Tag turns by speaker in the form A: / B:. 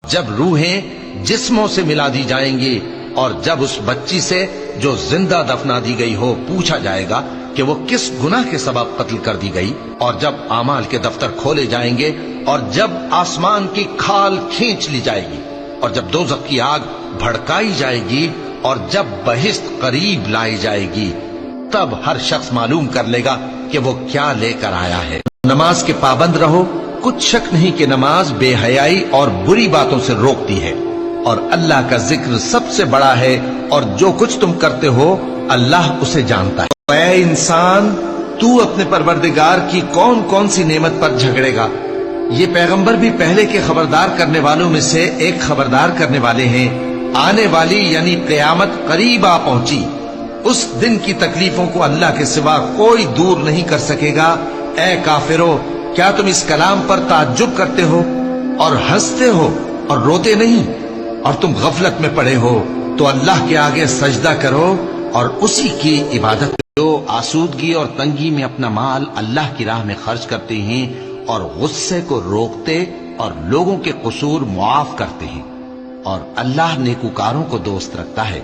A: جب روحیں جسموں سے ملا دی جائیں گی اور جب اس بچی سے جو زندہ دفنا دی گئی ہو پوچھا جائے گا کہ وہ کس گناہ کے سبب قتل کر دی گئی، اور جب اعمال کے دفتر کھولے جائیں گے، اور جب آسمان کی کھال کھینچ لی جائے گی، اور جب دوزخ کی آگ بھڑکائی جائے گی، اور جب بہشت قریب لائی جائے گی، تب ہر شخص معلوم کر لے گا کہ وہ کیا لے کر آیا ہے۔ نماز کے پابند رہو، کچھ شک نہیں کہ نماز بے حیائی اور بری باتوں سے روکتی ہے، اور اللہ کا ذکر سب سے بڑا ہے، اور جو کچھ تم کرتے ہو اللہ اسے جانتا ہے۔ اے انسان، تو اپنے پروردگار کی کون کون سی نعمت پر جھگڑے گا؟ یہ پیغمبر بھی پہلے کے خبردار کرنے والوں میں سے ایک خبردار کرنے والے ہیں۔ آنے والی یعنی قیامت قریب آ پہنچی، اس دن کی تکلیفوں کو اللہ کے سوا کوئی دور نہیں کر سکے گا۔ اے کافرو، کیا تم اس کلام پر تعجب کرتے ہو اور ہنستے ہو اور روتے نہیں، اور تم غفلت میں پڑے ہو؟ تو اللہ کے آگے سجدہ کرو اور اسی کی عبادت۔ جو آسودگی اور تنگی میں اپنا مال اللہ کی راہ میں خرچ کرتے ہیں اور غصے کو روکتے اور لوگوں کے قصور معاف کرتے ہیں، اور اللہ نیکوکاروں کو دوست رکھتا ہے۔